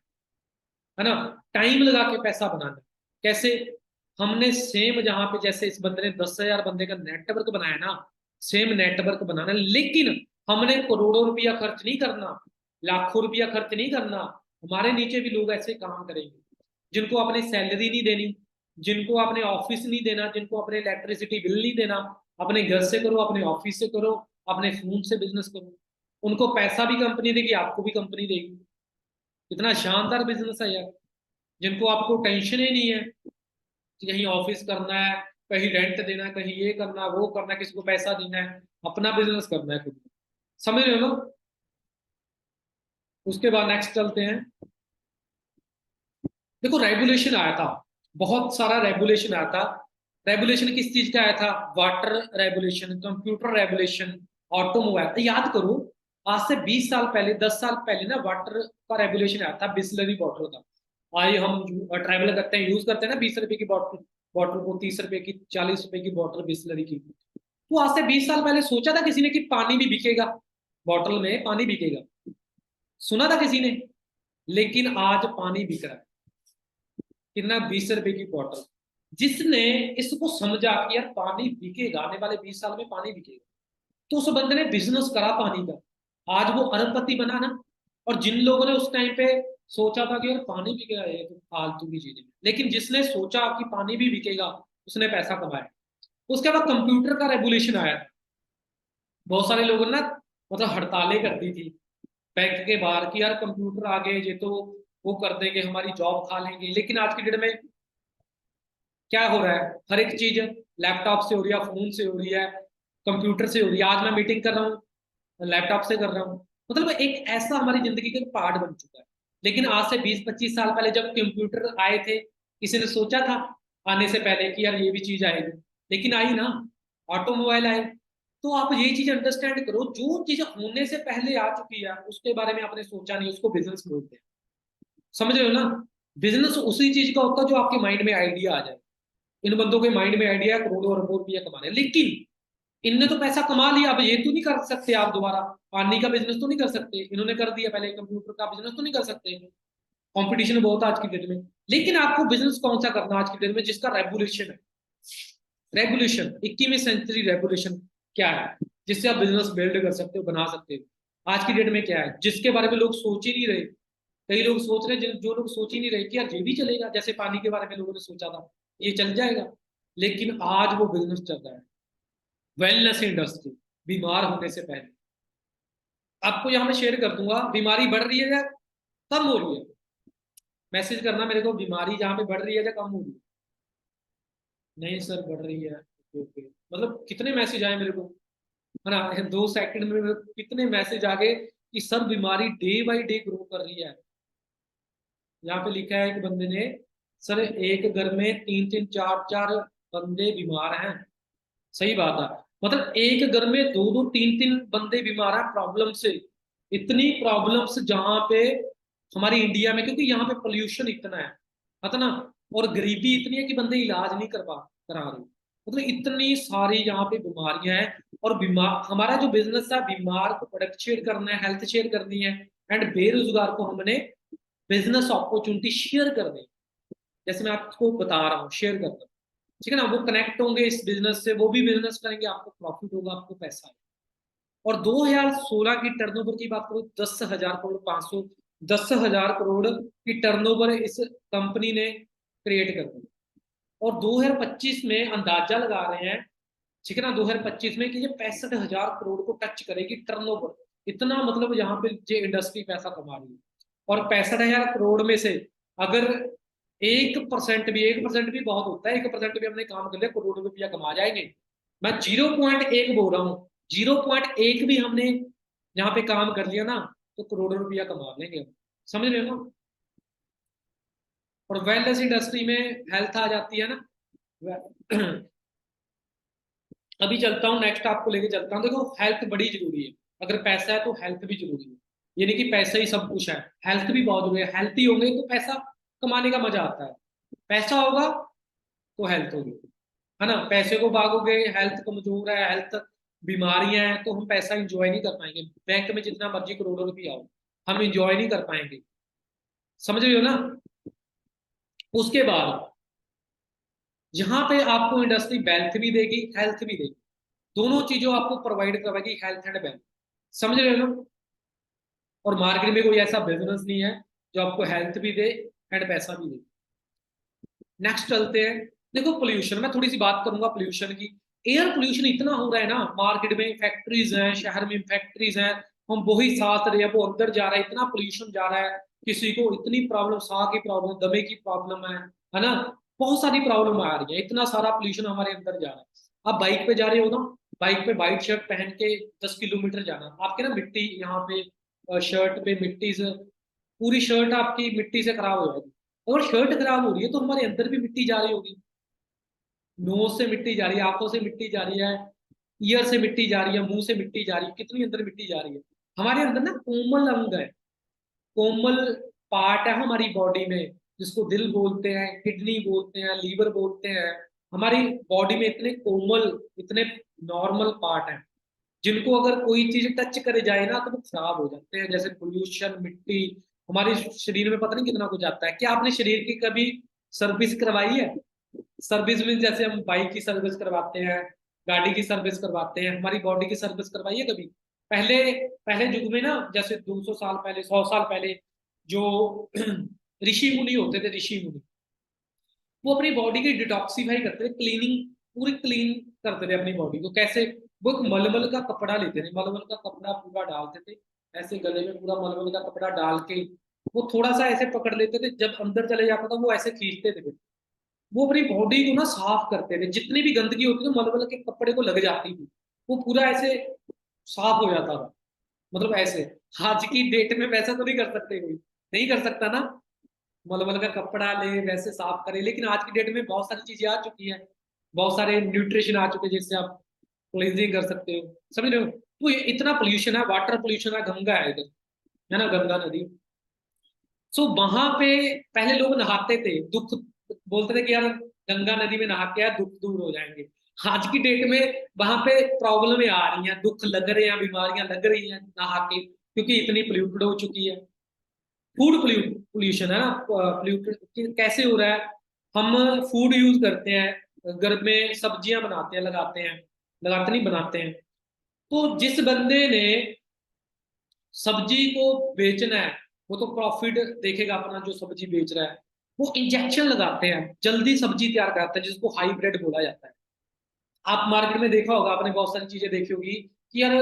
है ना, टाइम लगा के पैसा बनाना है। कैसे? हमने सेम जहां पे जैसे इस बंदे ने 10,000 बंदे का नेटवर्क बनाया ना, सेम नेटवर्क बनाना है, लेकिन हमने करोड़ों रुपया खर्च नहीं करना, लाखों रुपया खर्च नहीं करना। हमारे नीचे भी लोग ऐसे काम करेंगे जिनको अपनी सैलरी नहीं देनी, जिनको अपने ऑफिस नहीं देना, जिनको अपने इलेक्ट्रिसिटी बिल नहीं देना। अपने घर से करो, अपने ऑफिस से करो, अपने फोन से बिजनेस करो। उनको पैसा भी कंपनी देगी, आपको भी कंपनी देगी। कितना शानदार बिजनेस है यार, जिनको आपको टेंशन ही नहीं है कि कहीं ऑफिस करना है, कहीं रेंट देना है, कहीं ये करना है, वो करना है, किसी को पैसा देना है। अपना बिजनेस करना है खुद। समझ रहे हो ना? उसके बाद नेक्स्ट चलते हैं। देखो रेगुलेशन आया था, बहुत सारा रेगुलेशन आया था। रेगुलेशन किस चीज का आया था? Water regulation, computer regulation, automobile. याद करो, आज से 20 साल पहले, 10 साल पहले ना, वाटर का रेगुलेशन आया था, बिस्लरी बॉटल का। आइए हम ट्रैवल करते हैं, यूज करते हैं ना 20 रुपए की बॉटल, बॉटल को 30 रुपए की, 40 रुपए की बॉटल बिस्लरी की। तो आज से 20 साल पहले सोचा था किसी ने कि पानी भी बिकेगा, बॉटल में पानी बिकेगा? सुना था किसी ने? लेकिन आज पानी बिक रहा है। कितना? 20 रुपए की बॉटल। जिसने इसको समझा कि यार पानी बिकेगा, आने वाले 20 साल में पानी बिकेगा, तो उस बंदे ने बिजनेस करा पानी का। आज वो अरबपति बना ना। और जिन लोगों ने उस टाइम पे सोचा था कि यार पानी बिकेगा, ये तो फालतू की चीज है, लेकिन जिसने सोचा कि पानी भी बिकेगा, उसने पैसा कमाया। उसके बाद कंप्यूटर का रेगुलेशन आया। बहुत सारे लोगों ने ना, मतलब हड़तालें कर दी थी बैंक के बाहर कि यार कंप्यूटर आ गए, ये तो वो कर देंगे, हमारी जॉब खा लेंगे। लेकिन आज की डेट में क्या हो रहा है? हर एक चीज लैपटॉप से हो रही है, फोन से हो रही है, कंप्यूटर से हो रही है। आज मैं मीटिंग कर रहा हूँ, लैपटॉप से कर रहा हूँ। मतलब एक ऐसा हमारी जिंदगी का पार्ट बन चुका है। लेकिन आज से 20-25 साल पहले जब कंप्यूटर आए थे, किसी ने सोचा था आने से पहले कि यार ये भी चीज आएगी? लेकिन आई ना, ऑटोमोबाइल आए। तो आप ये चीज अंडरस्टैंड करो, जो चीज होने से पहले आ चुकी है उसके बारे में आपने सोचा नहीं, उसको बिजनेस बोलते हैं। समझ रहे हो ना? बिजनेस उसी चीज का होता है जो आपके माइंड में आइडिया आ जाए। इन बंदों के माइंड में आइडिया है करोड़ों अरबों रुपया कमाने, लेकिन इनने तो पैसा कमा लिया, अब ये तो नहीं कर सकते आप दोबारा। पानी का बिजनेस तो नहीं कर सकते, इन्होंने कर दिया पहले, कंप्यूटर का बिजनेस तो नहीं कर सकते। कंपटीशन बहुत है आज की डेट में। लेकिन आपको बिजनेस कौन सा करना है आज की डेट में जिसका रेगुलेशन है? रेगुलेशन 21वीं सेंचुरी रेगुलेशन क्या है जिससे आप बिजनेस बिल्ड कर सकते हो, बना सकते हो? आज की डेट में क्या है जिसके बारे में लोग सोच ही नहीं रहे? कई लोग सोच रहे, जो लोग सोच ही नहीं रहे कि यार ये भी चलेगा, जैसे पानी के बारे में लोगों ने सोचा था ये चल जाएगा, लेकिन आज वो बिजनेस चल रहा है। वेलनेस इंडस्ट्री, बीमार होने से पहले। आपको यहाँ मैं शेयर कर दूंगा, बीमारी बढ़ रही है या कम हो रही है? मैसेज करना मेरे को, बीमारी जहाँ पे बढ़ रही है या कम हो रही है? नहीं सर बढ़ रही है। Okay okay. मतलब कितने मैसेज आए मेरे को, है ना? 2 सेकंड में मेरे को कितने मैसेज आ गए कि सर बीमारी डे बाई डे ग्रो कर रही है। यहाँ पे लिखा है एक बंदे ने, सर एक घर में 3-3 4-4 बंदे बीमार हैं। सही बात है। मतलब एक घर में 2-2 3-3 बंदे बीमार हैं प्रॉब्लम से। इतनी प्रॉब्लम्स जहां पे हमारी इंडिया में, क्योंकि यहाँ पे पोल्यूशन इतना है ना, और गरीबी इतनी है कि बंदे इलाज नहीं करा रहे। मतलब इतनी सारी यहाँ पे बीमारियां हैं। और बीमार, हमारा जो बिजनेस है, बीमार को प्रोडक्ट शेयर करना है, हेल्थ शेयर करनी है, एंड बेरोजगार को हमने बिजनेस अपॉर्चुनिटी शेयर करनी है। जैसे मैं आपको बता रहा हूँ, शेयर करना, ठीक है ना? वो कनेक्ट होंगे इस बिजनेस से, वो भी बिजनेस करेंगे, आपको प्रॉफिट होगा, आपको पैसा है। और 2016 की टर्नओवर की बात करूं, 10,000 करोड़, 500, 10,000 करोड़ की टर्नओवर इस कंपनी ने क्रिएट कर दी। और 2025 में अंदाजा लगा रहे हैं ठीक है ना, 2025 में कि ये 65,000 करोड़ को टच करेगी टर्नओवर। इतना मतलब यहाँ पे ये इंडस्ट्री पैसा कमा रही है। और 65,000 करोड़ में से अगर 1% भी, 1% भी बहुत होता है, 1% भी हमने काम कर लिया, करोड़ों रुपया कमा जाएंगे। मैं 0.1 बोल रहा हूँ, 0.1 भी हमने यहाँ पे काम कर लिया ना, तो करोड़ों रुपया कमा लेंगे। समझ रहे हो ना। और वेलनेस इंडस्ट्री में हेल्थ आ जाती है ना। अभी चलता हूँ, नेक्स्ट आपको लेके चलता हूँ। देखो हेल्थ बड़ी जरूरी है, अगर पैसा है तो हेल्थ भी जरूरी है। ये नहीं कि पैसा ही सब कुछ है, हेल्थ भी बहुत जरूरी है। हेल्थी होंगे तो पैसा कमाने का मजा आता है। पैसा होगा तो हेल्थ होगी, है ना। पैसे को भागोगे, हेल्थ कमजोर है, हेल्थ बीमारियां हैं, तो हम पैसा इंजॉय नहीं कर पाएंगे। बैंक में जितना मर्जी करोड़ों रुपया हो, हम इंजॉय नहीं कर पाएंगे। समझ रहे हो ना। उसके बाद यहाँ पे आपको इंडस्ट्री वेल्थ भी देगी, हेल्थ भी देगी, दोनों चीजों आपको प्रोवाइड करवाएगी, हेल्थ एंड वेल्थ। समझ रहे हो ना। और मार्केट में कोई ऐसा बिजनेस नहीं है जो आपको हेल्थ भी दे एंड पैसा भी दे। नेक्स्ट चलते हैं। देखो पोल्यूशन, मैं थोड़ी सी बात करूंगा पोल्यूशन की। एयर पोल्यूशन इतना हो रहा है ना, मार्केट में फैक्ट्रीज हैं, शहर में फैक्ट्रीज हैं, हम वही सांस रहे हैं, वो अंदर जा रहा है, इतना पोल्यूशन जा रहा है। किसी को इतनी प्रॉब्लम, सांस की प्रॉब्लम, दमे की प्रॉब्लम है ना। बहुत सारी प्रॉब्लम आ रही है, इतना सारा पोल्यूशन हमारे अंदर जा रहा है। आप बाइक पे जा रहे हो ना, बाइक पे व्हाइट शर्ट पहन के 10 किलोमीटर जाना, आपके ना मिट्टी यहाँ पे शर्ट पे मिट्टी से, पूरी शर्ट आपकी मिट्टी से खराब हो जाएगी। अगर शर्ट खराब हो रही है तो हमारे अंदर भी मिट्टी जा रही होगी। नोज से मिट्टी जा रही है, आंखों से मिट्टी जा रही है, ईयर से मिट्टी जा रही है, मुंह से मिट्टी जा रही है, कितनी अंदर मिट्टी जा रही है। हमारे अंदर ना कोमल अंग है, कोमल पार्ट है हमारी बॉडी में, जिसको दिल बोलते हैं, किडनी बोलते हैं, लीवर बोलते हैं। हमारी बॉडी में इतने कोमल, इतने नॉर्मल पार्ट हैं, जिनको अगर कोई चीज टच करे जाए ना तो वो खराब हो जाते हैं। जैसे पोल्यूशन, मिट्टी, हमारे शरीर में पता नहीं कितना कुछ आता है। क्या आपने शरीर की कभी सर्विस करवाई है। सर्विस में जैसे हम बाइक की सर्विस करवाते हैं, गाड़ी की सर्विस करवाते हैं, हमारी बॉडी की सर्विस करवाई है कभी। पहले पहले युग में ना, जैसे 200 साल पहले, 100 साल पहले, जो ऋषि मुनि होते थे, ऋषि मुनि, वो अपनी बॉडी की डिटॉक्सीफाई करते थे, क्लीनिंग, पूरी क्लीन करते थे अपनी बॉडी को। कैसे, वो एक मलमल का कपड़ा लेते थे, मलमल का कपड़ा पूरा डालते थे, ऐसे गले में पूरा मलमल का कपड़ा डाल के वो थोड़ा सा ऐसे पकड़ लेते थे, जब अंदर चले जाता था वो ऐसे खींचते थे। वो अपनी बॉडी को ना साफ करते थे, जितनी भी गंदगी होती थी मलमल के कपड़े को लग जाती थी, वो पूरा ऐसे साफ हो जाता था। मतलब ऐसे, आज की डेट में वैसा तो नहीं कर सकते, कोई नहीं कर सकता ना, मलमल का कपड़ा ले वैसे साफ करे। लेकिन आज की डेट में बहुत सारी चीजें आ चुकी है, बहुत सारे न्यूट्रिशन आ चुके हैं जिससे आप क्लींजिंग कर सकते हो। समझ रहे हो। तो ये इतना पोल्यूशन है, वाटर पोल्यूशन है, गंगा है इधर, है ना, गंगा नदी। सो वहां पे पहले लोग नहाते थे, दुख बोलते थे कि यार गंगा नदी में नहा के यार दुख दूर हो जाएंगे। आज की डेट में वहां पे प्रॉब्लम आ रही हैं, दुख लग रहे हैं, बीमारियां लग रही हैं नहा के, क्योंकि इतनी पोल्यूटेड हो चुकी है। फूड पोल्यूशन है ना, पोल्यूटेड कैसे हो रहा है। हम फूड यूज करते हैं, घर में सब्जियां बनाते हैं, लगाते हैं, लगाते नहीं, बनाते हैं। तो जिस बंदे ने सब्जी को बेचना है, वो तो प्रॉफिट देखेगा अपना, जो सब्जी बेच रहा है। वो इंजेक्शन लगाते हैं, जल्दी सब्जी तैयार कराते हैं, जिसको हाइब्रिड बोला जाता है। आप मार्केट में देखा होगा आपने, बहुत सारी चीजें देखी होगी कि यार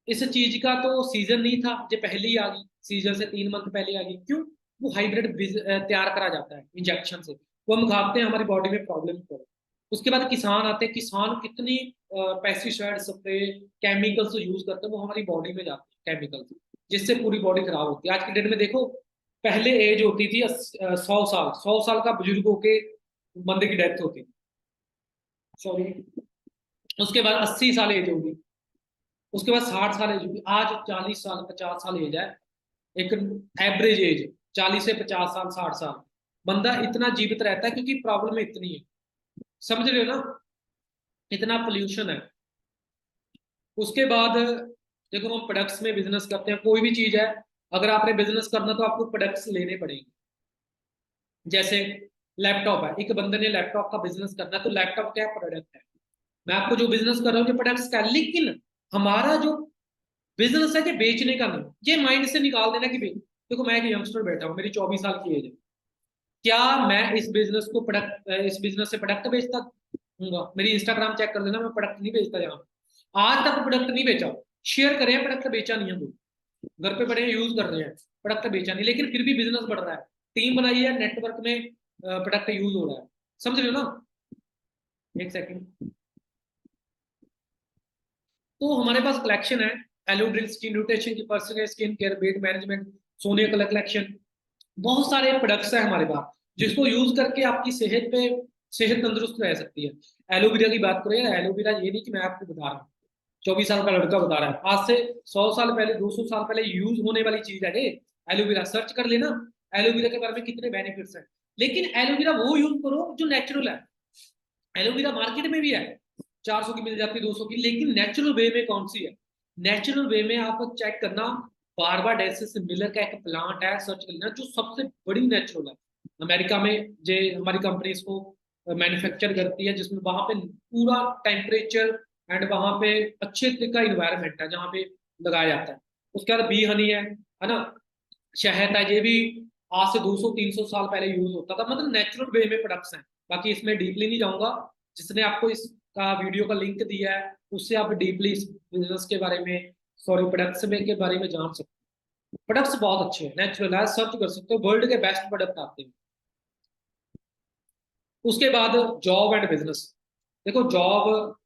इस चीज का तो सीजन नहीं था, ये पहले ही आ गई, सीजन से 3 मंथ पहले आ गई। क्यों, वो हाइब्रिड तैयार करा जाता है इंजेक्शन से, वो हम खाते हैं, हमारी बॉडी में प्रॉब्लम करे। उसके बाद किसान आते हैं, किसान कितनी पेस्टिसाइड स्प्रे, केमिकल्स यूज करते हैं, वो हमारी बॉडी में जाते हैं केमिकल्स, जिससे पूरी बॉडी खराब होती है। आज की डेट में देखो, पहले एज होती थी 100 साल, 100 साल का बुजुर्ग होके बंदे की डेथ होती, सॉरी, उसके बाद 80 साल एज होगी, उसके बाद 60 साल एज होगी, आज 40 साल, 50 साल एज है, एक एवरेज एज 40 से 50 साल, 60 साल, बंदा इतना जीवित रहता है क्योंकि प्रॉब्लम इतनी है। समझ रहे हो ना, इतना पोल्यूशन है। उसके बाद देखो, हम प्रोडक्ट्स में बिजनेस करते हैं, कोई भी चीज है, अगर आपने बिजनेस करना तो आपको प्रोडक्ट्स लेने पड़ेंगे। जैसे लैपटॉप है, एक बंदे ने लैपटॉप का बिजनेस करना है, तो लैपटॉप क्या प्रोडक्ट है। मैं आपको जो बिजनेस कर रहा हूँ, प्रोडक्ट्स का है, लेकिन हमारा जो बिजनेस है, ये बेचने का नहीं। ये माइंड से निकाल देना कि देखो मैं एक यंगस्टर बैठा हूँ, मेरी 24 साल की एज है, क्या मैं इस बिजनेस को प्रोडक्ट, इस बिजनेस से प्रोडक्ट बेचता हूँ। मेरी इंस्टाग्राम चेक कर लेना, मैं प्रोडक्ट नहीं बेचता यहाँ, आज तक प्रोडक्ट नहीं बेचा। शेयर करे हैं प्रोडक्ट, बेचा नहीं है, घर पे बड़े यूज कर रहे हैं, प्रोडक्ट बेचा नहीं, लेकिन फिर भी बिजनेस बढ़ रहा है। टीम बनाई है, नेटवर्क में प्रोडक्ट यूज हो रहा है। समझ रहे हो ना? एक सेकंड। तो हमारे पास कलेक्शन है, एलो ड्रिल, स्किन न्यूट्रिशन की, personal skin care, weight management, सोने का कलेक्शन, बहुत सारे प्रोडक्ट्स हैं हमारे पास, जिसको यूज करके आपकी सेहत तंदुरुस्त रह सकती है। एलोवेरा की बात करें, एलोवेरा ये नहीं कि मैं आपको बता रहा हूँ, 24 साल का लड़का बता रहा है, आज से 100 साल पहले, 200 साल पहले यूज होने वाली चीज है ये। एलोवेरा सर्च कर लेना, एलोवेरा के बारे में कितने बेनिफिट्स हैं। लेकिन एलोवेरा वो यूज करो जो नेचुरल है। एलोवेरा मार्केट में भी है, 400 की मिल जाती है, 200 की, लेकिन नेचुरल वे में कौन सी है? नेचुरल वे में आप चेक करना, बारबाडेसिस मिलर का एक प्लांट है, सर्च कर लेना, जो सबसे बड़ी नेचुरल है अमेरिका में, जो हमारी कंपनी इसको मैन्युफैक्चर करती है, जिसमें वहां पे पूरा टेम्परेचर एंड वहां पे अच्छे तरीके का इन्वायरमेंट है जहाँ पे लगाया जाता है। उसके बाद बी हनी है ना, शहद है, ये भी आज से 200-300 साल पहले यूज होता था, मतलब नेचुरल वे में प्रोडक्ट्स हैं। बाकी इसमें डीपली नहीं जाऊंगा, जिसने आपको इसका वीडियो का लिंक दिया है उससे आप डीपली इस बिजनेस के बारे में, सॉरी प्रोडक्ट्स में के बारे में जान सकते हैं। प्रोडक्ट्स बहुत अच्छे हैं, नेचुरल है, सर्च कर सकते हो, वर्ल्ड के बेस्ट प्रोडक्ट आते हैं। उसके बाद जॉब एंड बिजनेस। देखो जॉब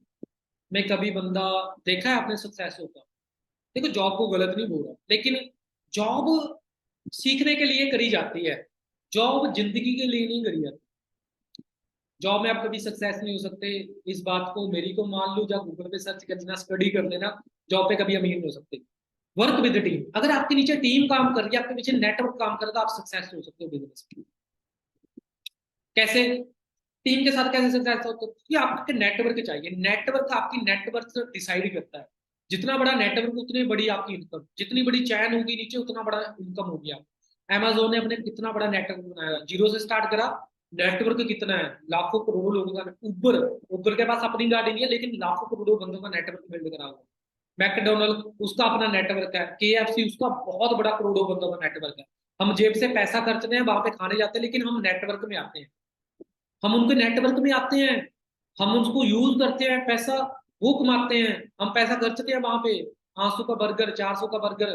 में कभी बंदा देखा है आपने सक्सेस होता? देखो जॉब को गलत नहीं बोल रहा, लेकिन जॉब सीखने के लिए करी जाती है, जॉब जिंदगी के लिए नहीं करी जाती। जॉब में आप कभी सक्सेस नहीं हो सकते, इस बात को मेरी को मान लो, या गूगल पे सर्च कर लेना, स्टडी कर लेना, जॉब पे कभी अमीर नहीं हो सकते। वर्क विद टीम, अगर आपके नीचे टीम काम कर रही है, आपके पीछे नेटवर्क काम कर रहा है, तो आप सक्सेस हो सकते हो बिजनेस में। कैसे? टीम के साथ कैसे सक्सेस होता है? क्योंकि आपके नेटवर्क चाहिए, नेटवर्क आपकी नेटवर्क डिसाइड करता है। जितना बड़ा नेटवर्क उतनी बड़ी आपकी इनकम, जितनी बड़ी चैन होगी नीचे उतना बड़ा इनकम होगी आप। Amazon ने अपने कितना बड़ा नेटवर्क बनाया, जीरो से स्टार्ट करा, नेटवर्क कितना है, लाखों करोड़ों लोगों का। उबर, उबर के पास अपनी गाड़ी नहीं है, लेकिन लाखों करोड़ों बंदों का नेटवर्क बिल्ड करा हुआ। मैकडोनल्ड, उसका अपना नेटवर्क है, KFC, उसका बहुत बड़ा करोड़ों बंदों का नेटवर्क है। हम जेब से पैसा खर्चते हैं, वहां पे खाने जाते हैं, लेकिन हम नेटवर्क में आते हैं, हम उनके नेटवर्क में आते हैं, हम उसको यूज करते हैं, पैसा वो कमाते हैं, हम पैसा खर्चते हैं वहां पे। 500 का बर्गर, 400 का बर्गर,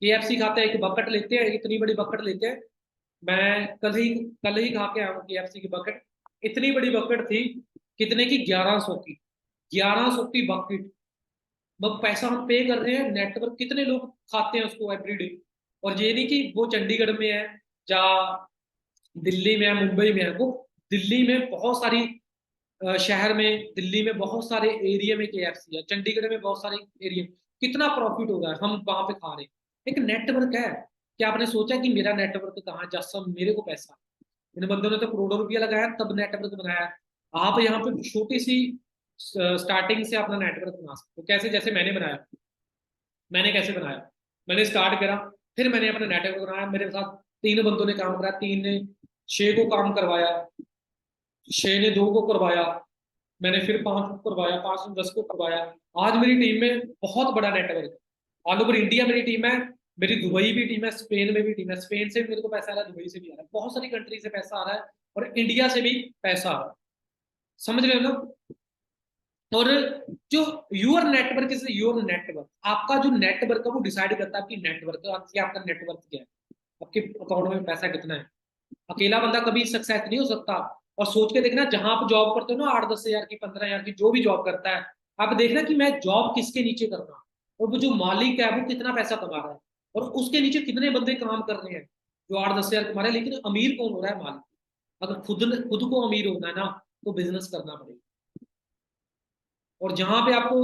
KFC खाते हैं, एक बकेट लेते हैं, इतनी बड़ी बकेट लेते हैं। मैं कल ही खा के आया हूँ KFC की बकेट, इतनी बड़ी बकेट थी, कितने की? 1100 की, 1100 की बकेट। अब पैसा हम पे कर रहे हैं, नेटवर्क कितने लोग खाते हैं उसको एवरीडे। और ये नहीं कि वो चंडीगढ़ में है या दिल्ली में है, मुंबई में है, वो दिल्ली में बहुत सारी शहर में, दिल्ली में बहुत सारे एरिया में KFC है, चंडीगढ़ में बहुत सारे एरिया में, कितना प्रॉफिट हो रहा है, हम वहां पे खा रहे हैं। एक नेटवर्क है। क्या आपने सोचा कि मेरा नेटवर्क कहाँ जा, सब मेरे को पैसा? इन बंदों ने तो करोड़ों रुपया लगाया तब नेटवर्क बनाया। आप यहाँ पे छोटी सी स्टार्टिंग से अपना नेटवर्क बना सकते हो। कैसे? जैसे मैंने बनाया, मैंने कैसे बनाया, मैंने स्टार्ट करा, फिर मैंने अपना नेटवर्क बनाया, मेरे साथ 3 बंदों ने काम करा, 3 ने 6 को काम करवाया, 6 ने 2 को करवाया, मैंने फिर 5 को करवाया, 5 ने 10 को करवाया। आज मेरी टीम में बहुत बड़ा नेटवर्क है, ऑल ओवर इंडिया मेरी टीम है, मेरी दुबई भी टीम है, स्पेन में भी टीम है, स्पेन से भी मेरे को पैसा आ रहा है, दुबई से भी आ रहा है, बहुत सारी कंट्री से पैसा आ रहा है, और इंडिया से भी पैसा आ रहा है। समझ रहे हो ना? और जो your network is your network, आपका जो नेटवर्क है वो डिसाइड करता है आपकी नेटवर्क, आपका नेटवर्क क्या है, आपके अकाउंट में पैसा कितना है। अकेला बंदा कभी सक्सेस नहीं हो सकता। और सोच के देखना, जहां आप जॉब करते हो ना, 8-10 हजार की, 15 हजार की, जो भी जॉब करता है, आप देखना कि मैं जॉब किसके नीचे कर रहा हूँ, और वो जो मालिक है वो कितना पैसा कमा रहा है, और उसके नीचे कितने बंदे काम कर रहे हैं जो 8-10 हजार कमा रहे हैं। लेकिन अमीर कौन हो रहा है? मालिक। अगर खुद को अमीर होना है ना, तो बिजनेस करना पड़ेगा। और जहां पे आपको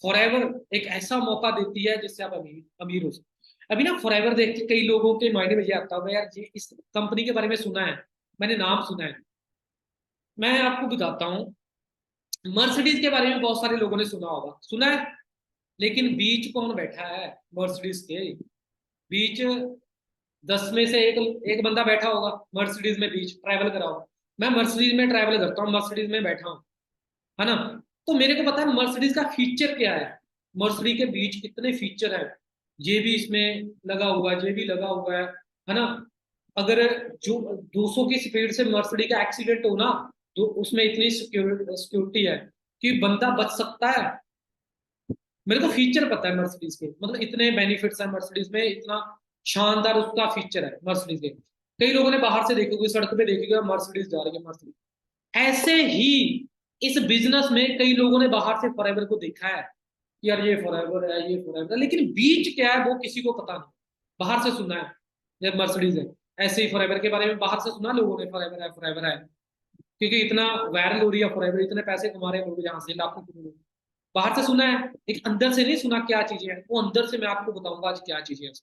फॉरएवर एक ऐसा मौका देती है जिससे आप अमीर अमीर हो सकते। अभी ना फॉरएवर देख के कई लोगों के माइंड में ये आता होगा, यार ये इस कंपनी के बारे में सुना है, मैंने नाम सुना है। मैं आपको बताता हूँ, मर्सिडीज के बारे में बहुत सारे लोगों ने सुना होगा, सुना है, लेकिन बीच कौन बैठा है मर्सिडीज के? बीच 10 में से एक एक बंदा बैठा होगा मर्सिडीज में, बीच ट्रैवल करा होगा। मैं मर्सिडीज में ट्रैवल करता हूँ, मर्सिडीज में बैठा हूँ, है ना? तो मेरे को पता है मर्सिडीज का फीचर क्या है, मर्सिडीज के बीच कितने फीचर है, ये भी इसमें लगा हुआ है, ये भी लगा हुआ है ना? अगर जो 200 की स्पीड से मर्सिडीज का एक्सीडेंट हो ना, तो उसमें इतनी सिक्योरिटी है कि बंदा बच सकता है। मेरे को फीचर पता है मर्सिडीज के, मतलब इतने बेनिफिट्स हैं मर्सिडीज में, इतना शानदार उसका फीचर है मर्सिडीज के। कई लोगों ने बाहर से देखोगे, सड़क पे देखेगा मर्सिडीज जा रही है मर्सिडीज। ऐसे ही इस बिजनेस में कई लोगों ने बाहर से फॉरएवर को देखा है कि यार ये फॉरएवर है, ये फॉरएवर है, लेकिन बीच क्या है वो किसी को पता नहीं। बाहर से सुना है ये मर्सिडीज है, ऐसे ही फॉरएवर के बारे में बाहर से सुना लोगों ने, फॉरएवर है फॉरएवर है, क्योंकि इतना वायरल हो रही है फॉरएवर, इतने पैसे कमा रहे हैं लोग यहाँ से लाखों करोड़। बाहर से सुना है, एक अंदर से नहीं सुना क्या चीजें हैं, वो अंदर से मैं आपको बताऊंगा आज क्या चीजें हैं।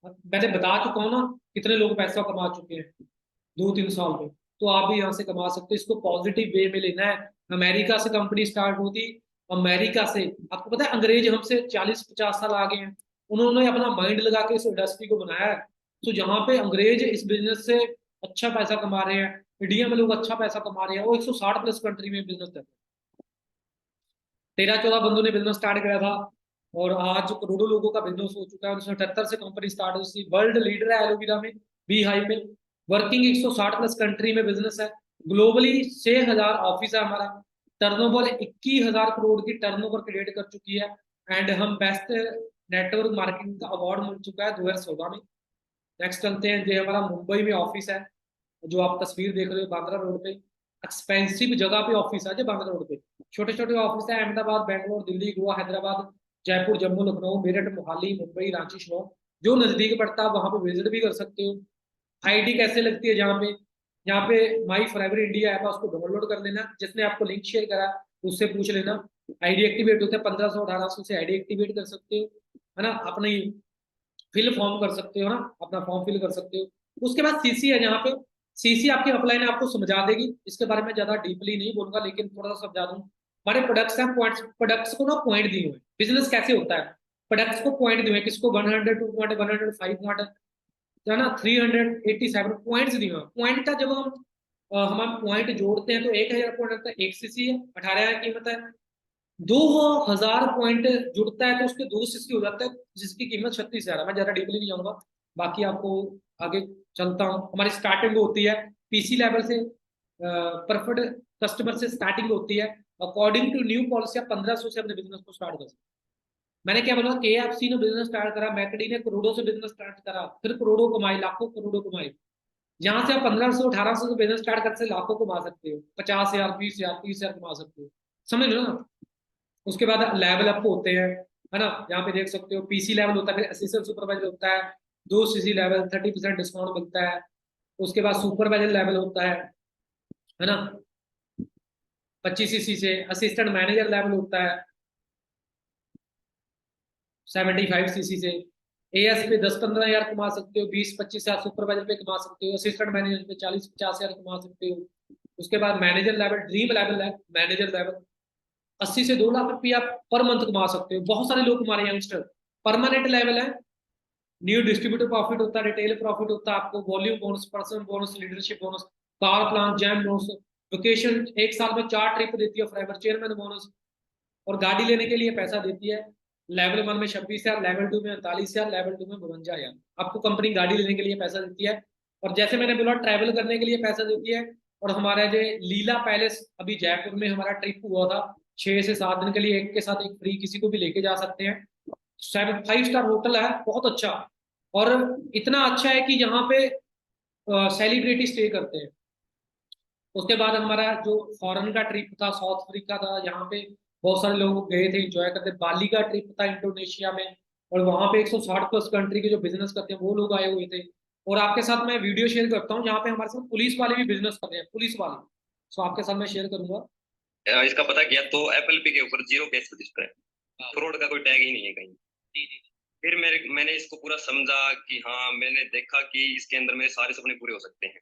मैंने बता चुका हूँ ना कितने लोग पैसा कमा चुके हैं 2-3 साल में। तो आप भी यहाँ से कमा सकते हो, इसको पॉजिटिव वे में लेना है। अमेरिका से कंपनी स्टार्ट होती, अमेरिका से, आपको पता है अंग्रेज हमसे 40-50 साल आगे हैं, उन्होंने अपना माइंड लगा के इस इंडस्ट्री को बनाया है। तो जहाँ पे अंग्रेज इस बिजनेस से अच्छा पैसा कमा रहे हैं, इंडिया में लोग अच्छा पैसा कमा रहे हैं, वो 160+ कंट्री में बिजनेस करते हैं। 13-14 बंदों ने बिजनेस स्टार्ट किया था, और आज करोड़ों लोगों का बिजनेस हो चुका है। 1978 से कंपनी स्टार्ट हुई, वर्ल्ड लीडर है एलोवेरा में, बी हाई में। वर्किंग 160+ कंट्री में बिजनेस है। ग्लोबली 6,000 ऑफिस है हमारा। टर्नओवर 21,000 करोड़ की टर्नओवर क्रिएट कर चुकी है। एंड हम बेस्ट नेटवर्क मार्केटिंग का अवार्ड मिल चुका है 2016 में। नेक्स्ट चलते हैं, जो हमारा मुंबई में ऑफिस है, जो आप तस्वीर देख रहे हो बांद्रा रोड पे। एक्सपेंसिव जगह पे ऑफिस है जो बांद्रा रोड पे। छोटे छोटे ऑफिस है अहमदाबाद, बैंगलोर, दिल्ली, गोवा, हैदराबाद, जयपुर, जम्मू, लखनऊ, मेरठ, मोहाली, मुंबई, रांची, शिलांग। जो नजदीक पड़ता है वहां पे विजिट भी कर सकते हो। आईडी कैसे लगती है, जहाँ पे, यहाँ पे माई फॉरएवर इंडिया ऐप है, उसको डाउनलोड कर लेना, जिसने आपको लिंक शेयर करा उससे पूछ लेना। आईडी एक्टिवेट होता है 1500-1800 से, आईडी एक्टिवेट कर सकते हो, है ना। अपनी फिल फॉर्म कर सकते हो ना, अपना फॉर्म फिल कर सकते हो। उसके बाद सीसी है, जहाँ पे सीसी आपकी अपलाइन आपको समझा देगी, इसके बारे में ज्यादा डीपली नहीं बोलूंगा, लेकिन थोड़ा सा समझा दूं। हमारे प्रोडक्ट्स हैं, पॉइंट्स, प्रोडक्ट्स को ना पॉइंट दिए हुए, बिजनेस कैसे होता है, प्रोडक्ट्स को पॉइंट दिए हुए, किसको 100, 2 पॉइंट, 105 पॉइंट, है ना, 387 पॉइंट्स दिए हुए। पॉइंट का जब हम पॉइंट जोड़ते हैं तो 1,000 पॉइंट आता है, 1 सीसी है, 18,000 कीमत है। 2,000 पॉइंट जुड़ता है तो उसके 2 सीसी हो जाता है, जिसकी कीमत 36,000 है। मैं ज्यादा डीपली नहीं जाऊंगा, बाकी आपको आगे चलता हूँ। हमारी स्टार्टिंग होती है पीसी लेवल से, परफेक्ट कस्टमर से स्टार्टिंग होती है। अकॉर्डिंग टू न्यू पॉलिसी आप 1,500 से अपने बिजनेस को स्टार्ट कर सकते हैं। मैंने क्या बोला, केएफसी ने बिजनेस स्टार्ट करा, मैकडी ने करोड़ों से बिजनेस स्टार्ट करा, फिर करोड़ों कमाए, लाखों करोड़ों कमाए। यहाँ से आप 1,500-1,800 से बिजनेस स्टार्ट करके लाखों कमा सकते हो, 50,000, 20,000, 30,000 कमा सकते हो, समझ लो ना। उसके बाद लेवल अप होते हैं, है ना, यहाँ पे देख सकते हो पीसी लेवल होता है, फिर असिस्टेंट सुपरवाइजर होता है, 2 सीसी लेवल, 30% डिस्काउंट मिलता है। उसके बाद सुपरवाइजर लेवल होता है ना, 25 सीसी से। असिस्टेंट मैनेजर लेवल होता है 75 सीसी से। एएस पे 10-15 हजार कमा सकते हो, 20-25 हजार सुपरवाइजर पे कमा सकते हो, असिस्टेंट मैनेजर पे 40-50 हजार कमा सकते हो। उसके बाद मैनेजर लेवल, ड्रीम लेवल है मैनेजर लेवल, 80 से 2 लाख रुपया पर मंथ कमा सकते हो। बहुत सारे लोग हमारे यंगस्टर। परमानेंट लेवल है, न्यू डिस्ट्रीब्यूटर प्रॉफिट होता है, रिटेल प्रॉफिट होता है, आपको volume bonus, person bonus, leadership bonus, car plan, jam bonus, vacation 1 साल में 4 ट्रिप देती है फॉरएवर, चेयरमैन बोनस, और गाड़ी लेने के लिए पैसा देती है। लेवल 1 में 26,000, लेवल 2 में 39,000, लेवल 2 में 52,000। आपको कंपनी गाड़ी लेने के लिए पैसा देती है, और जैसे मैंने बोला ट्रैवल करने के लिए पैसा देती है। और हमारा जो लीला पैलेस अभी जयपुर में हमारा ट्रिप हुआ था, 6 से 7 दिन के लिए, एक के साथ एक फ्री, किसी को भी लेके जा सकते हैं। 5 स्टार होटल है, बहुत अच्छा। और इतना अच्छा है कि यहाँ पे सेलिब्रिटी स्टे करते हैं। उसके बाद हमारा जो फॉरेन का ट्रिप था, साउथ अफ्रीका था, यहाँ पे बहुत सारे लोग गए थे, एंजॉय करते। बाली का ट्रिप था इंडोनेशिया में, और वहां पे 160+ कंट्री के जो बिजनेस करते हैं वो लोग आए हुए थे। और आपके साथ मैं वीडियो शेयर करता हूँ जहाँ पे हमारे साथ पुलिस वाले भी बिजनेस कर रहे हैं, पुलिस वाले। सो आपके साथ मैं शेयर करूंगा। इसका पता किया तो एप्पल पे के ऊपर जीरो कैश रजिस्टर है, फ्रॉड का कोई टैग ही नहीं है कहीं। फिर मैंने इसको पूरा समझा कि हाँ, मैंने देखा कि इसके अंदर मेरे सारे सपने पूरे हो सकते हैं।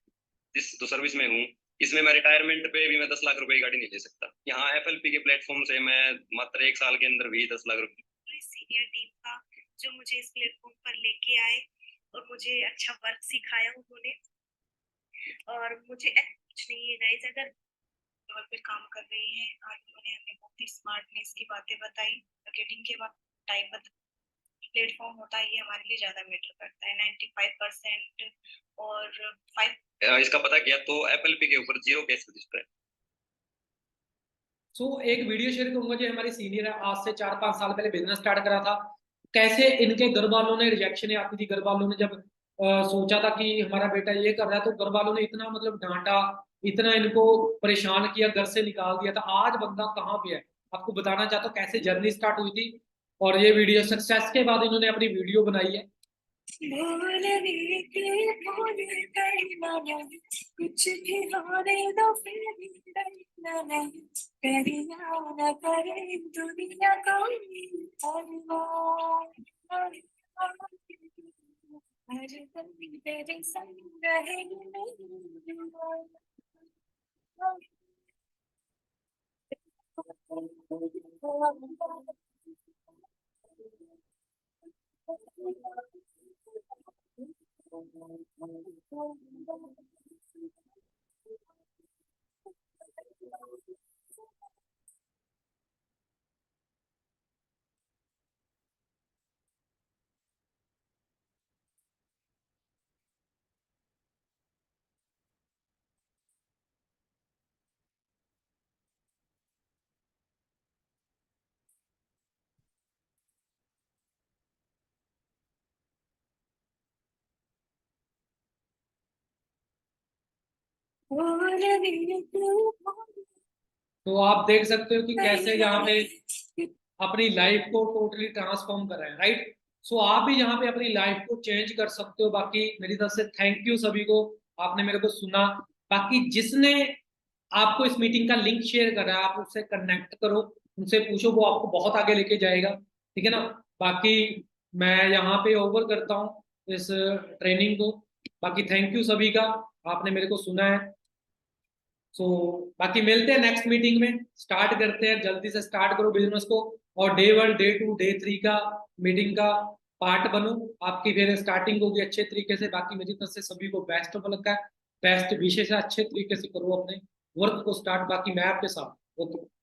जिस तो सर्विस में हूँ, इसमें मैं रिटायरमेंट पे भी मैं 10 लाख रुपए की गाड़ी नहीं ले सकता। यहाँ एफएलपी के प्लेटफॉर्म से मैं मात्र 1 साल के अंदर भी 10 लाख रुपए। सीनियर टीम था जो मुझे इस प्लेटफॉर्म पर लेके आए, और मुझे अच्छा वर्क सिखाया उन्होंने। और मुझे कुछ नहीं है गाइस, अगर लेवल पे काम कर रही है, आज उन्होंने हमें बहुत ही स्मार्टनेस की बातें बताई, मार्केटिंग के बाद टाइम प्लेटफॉर्म होता है, ये हमारे लिए ज्यादा मैटर करता है। 95% और 5 इसका पता किया तो एप्पल पे के ऊपर जीरो कैश रजिस्टर है। सो एक वीडियो शेयर करूंगा जो हमारी सीनियर है, आज से 4-5 साल पहले बिजनेस स्टार्ट करा था। कैसे इनके घर वालों ने रिजेक्शन आती थी, घर वालों ने जब सोचा था कि हमारा बेटा ये कर रहा है, तो घर वालों ने इतना मतलब डांटा, इतना इनको परेशान किया, घर से निकाल दिया था। आज बंदा कहाँ पे है, आपको बताना चाहता हूँ कैसे जर्नी स्टार्ट हुई थी। और ये वीडियो सक्सेस के बाद इन्होंने अपनी वीडियो बनाई है। भूलने के भूल गई ना नहीं, कुछ भी होने दो फिर भी डरना नहीं, करिया न करे दुनिया कोई परवाह, हर दम तेरे संग रहेगी मेरी दुआ। तो आप देख सकते हो कि कैसे यहाँ पे अपनी लाइफ को टोटली ट्रांसफॉर्म कर रहे हैं, राइट। सो आप भी यहाँ पे अपनी लाइफ को चेंज कर सकते हो। बाकी मेरी तरफ से थैंक यू सभी को, आपने मेरे को सुना। बाकी जिसने आपको इस मीटिंग का लिंक शेयर करा है, आप उससे कनेक्ट करो, उनसे पूछो, वो आपको बहुत आगे लेके जाएगा, ठीक है ना। बाकी मैं यहाँ पे ओवर करता हूँ इस ट्रेनिंग को। बाकी थैंक यू सभी का, आपने मेरे को सुना है। सो बाकी मिलते हैं नेक्स्ट मीटिंग में, स्टार्ट करते हैं, जल्दी से स्टार्ट करो बिजनेस को। और डे 1, डे 2, डे 3 का मीटिंग का पार्ट बनो, आपकी फिर स्टार्टिंग होगी अच्छे तरीके से। बाकी मेरी तरफ से सभी को बेस्ट ऑफ लक है, बेस्ट विशेष है, अच्छे तरीके से करो अपने वर्क को स्टार्ट। बाकी मैं आपके साथ, ओके।